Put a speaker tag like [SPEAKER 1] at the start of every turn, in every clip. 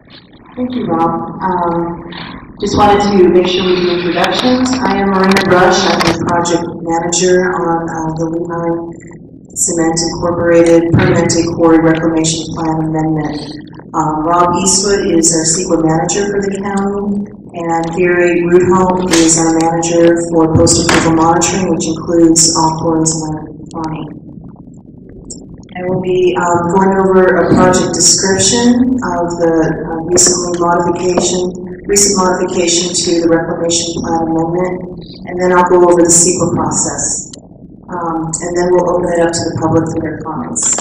[SPEAKER 1] Thank you, Rob. Just wanted to make sure we do introductions. I am Marina Rush. I'm the project manager on the Lehigh Cement Incorporated Permanente Quarry Reclamation Plan Amendment. Rob Eastwood is our CEQA manager for the county, and Gary Rudholm is our manager for post-approval monitoring, which includes all quarries in our county. I will be going over a project description of the recent modification to the Reclamation Plan Amendment, and then I'll go over the CEQA process. And then we'll open it up to the public for their comments.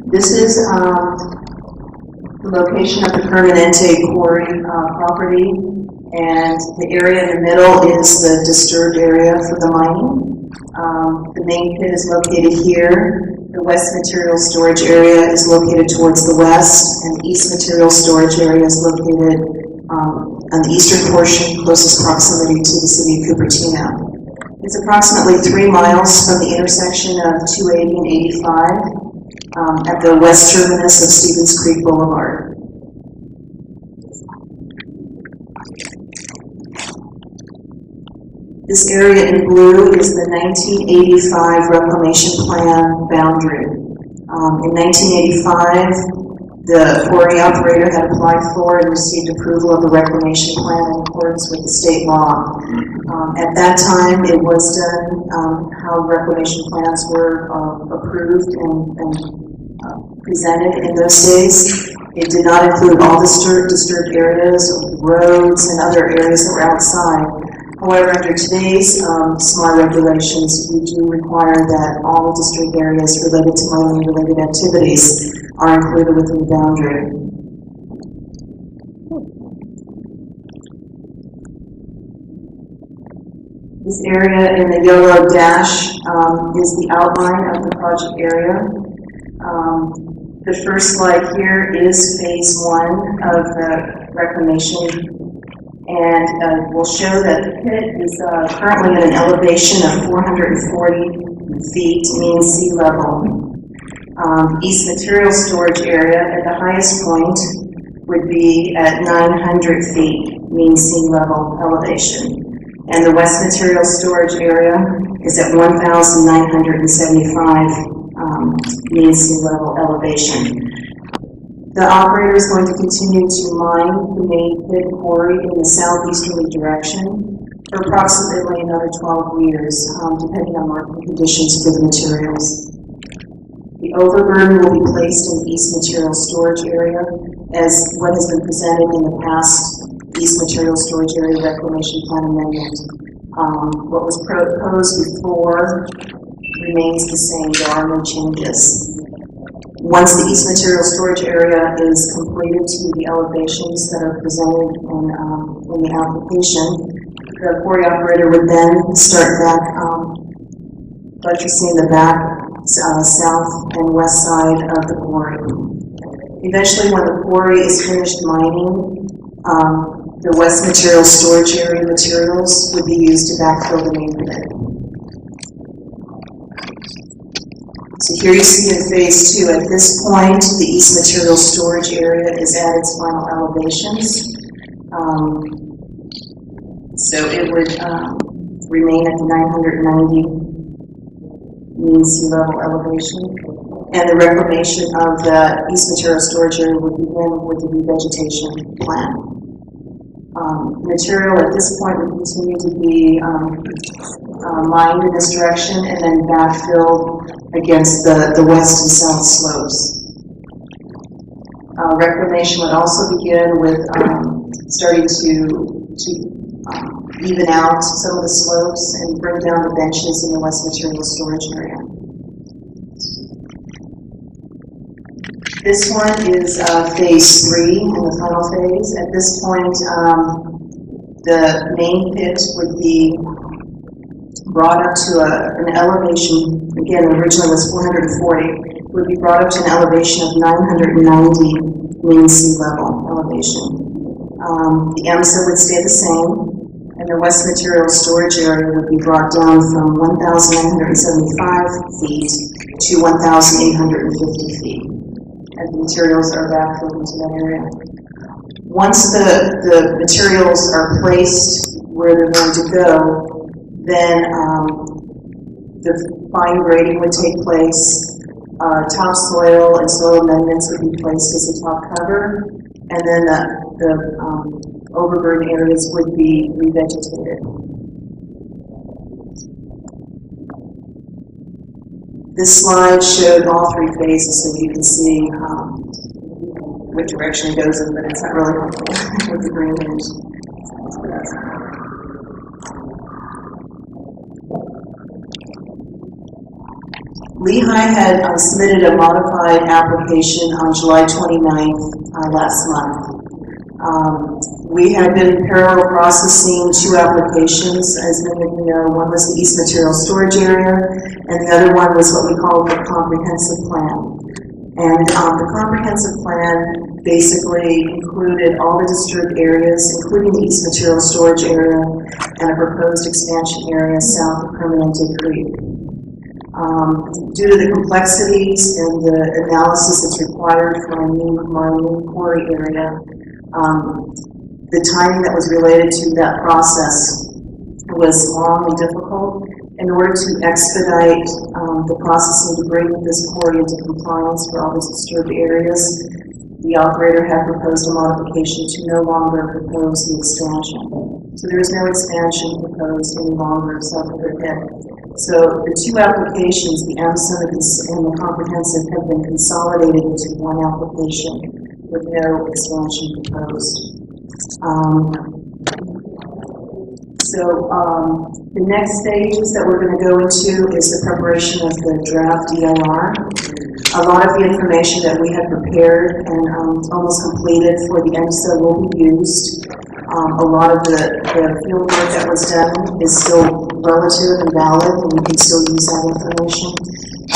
[SPEAKER 1] This is the location of the Permanente Quarry property, and the area in the middle is the disturbed area for the mining. The main pit is located here. The west material storage area is located towards the west, and the east material storage area is located on the eastern portion, closest proximity to the city of Cupertino. It's approximately 3 miles from the intersection of 280 and 85 at the west terminus of Stevens Creek Boulevard. This area in blue is the 1985 Reclamation Plan boundary. In 1985, the quarry operator had applied for and received approval of the Reclamation Plan in accordance with the state law. At that time, it was done how reclamation plans were approved and presented in those days. It did not include all the disturbed areas, roads, and other areas that were outside. However, under today's SMART regulations, we do require that all district areas related to mining-related activities are included within the boundary. This area in the yellow dash is the outline of the project area. The first slide here is phase 1 of the reclamation, and we'll show that the pit is currently at an elevation of 440 feet mean sea level. East material storage area at the highest point would be at 900 feet mean sea level elevation, and the west material storage area is at 1,975 mean sea level elevation. The operator is going to continue to mine the main pit quarry in the southeasterly direction for approximately another 12 years, depending on market conditions for the materials. The overburden will be placed in the east material storage area as what has been presented in the past east material storage area reclamation plan amendment. What was proposed before remains the same. There are no changes. Once the east material storage area is completed to the elevations that are presented in the application, the quarry operator would then start back buttressing the back, south, and west side of the quarry. Eventually, when the quarry is finished mining, the west material storage area materials would be used to backfill the main pit. So here you see in phase 2, at this point, the east material storage area is at its final elevations. So it would remain at the 990 mean sea level elevation. And the reclamation of the east material storage area would begin with the revegetation plan. Material at this point would continue to be mined in this direction and then backfilled against the west and south slopes. Reclamation would also begin with starting to even out some of the slopes and bring down the benches in the west material storage area. This one is phase 3 in the final phase. At this point, the main pit would be brought up to an elevation, again, originally was 440, would be brought up to an elevation of 990 mean sea level elevation. The EMSA would stay the same, and and the west material storage area would be brought down from 1,975 feet to 1,850 feet, as the materials are backfilled into that area. Once the materials are placed where they're going to go, then the fine grading would take place. Topsoil and soil amendments would be placed as a top cover, and then the overburden areas would be revegetated. This slide showed all three phases, so you can see which direction it goes in, but it's not really helpful with the green image. Lehigh had submitted a modified application on July 29th last month. We had been parallel processing two applications, as many of you know. One was the East Material Storage Area, and the other one was what we call the Comprehensive Plan. And the Comprehensive Plan basically included all the disturbed areas, including the East Material Storage Area and a proposed expansion area south of Permanente Creek. Due to the complexities and the analysis that's required for a new mining quarry area, the timing that was related to that process was long and difficult. In order to expedite the processing to bring this quarry into compliance for all those disturbed areas, the operator had proposed a modification to no longer propose the expansion. So there is no expansion proposed any longer south of their pit. So the two applications, the MSIM and the Comprehensive, have been consolidated into one application with no expansion proposed. The next stages that we're going to go into is the preparation of the draft EIR. A lot of the information that we had prepared and almost completed for the MSIM will be used. A lot of the field work that was done is still relative and valid, and we can still use that information.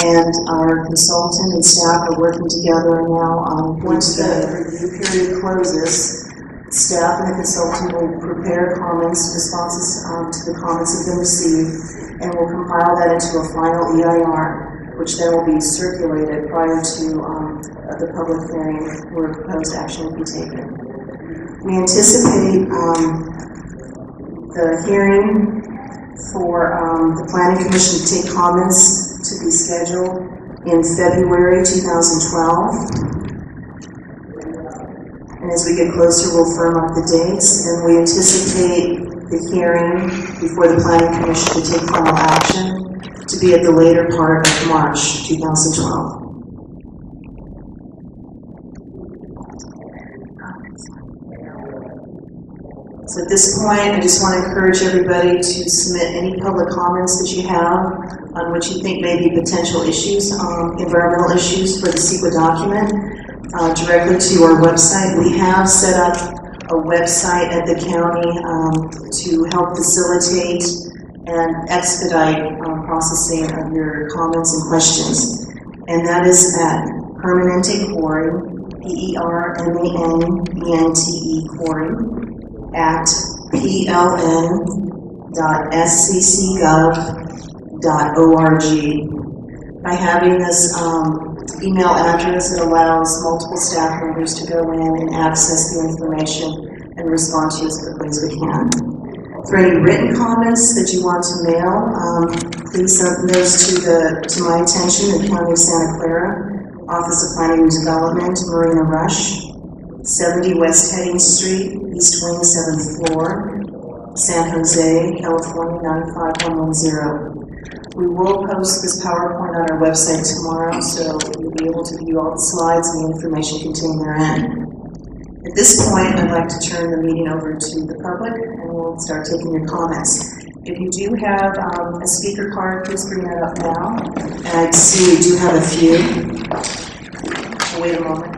[SPEAKER 1] And our consultant and staff are working together now. Once the review period closes, staff and the consultant will prepare responses to the comments that have been received, and will compile that into a final EIR, which then will be circulated prior to the public hearing where proposed action will be taken. We anticipate the hearing for the Planning Commission to take comments to be scheduled in February 2012. And as we get closer, we'll firm up the dates, and we anticipate the hearing before the Planning Commission to take final action to be at the later part of March 2012. So at this point, I just want to encourage everybody to submit any public comments that you have on which you think may be potential issues, environmental issues for the CEQA document, directly to our website. We have set up a website at the county to help facilitate and expedite processing of your comments and questions. And that is at Permanente Quarry, PERMANENTE Quarry, at pln.sccgov.org. By having this email address, it allows multiple staff members to go in and access the information and respond to you as quickly as we can. For any written comments that you want to mail, please send those to my attention, the County of Santa Clara, Office of Planning and Development, Marina Rush, 70 West Heading Street, East Wing, 7th floor, San Jose, California, 95110. We will post this PowerPoint on our website tomorrow, so you'll be able to view all the slides and the information contained therein. At this point, I'd like to turn the meeting over to the public, and we'll start taking your comments. If you do have a speaker card, please bring that up now. And I see we do have a few. Wait a moment.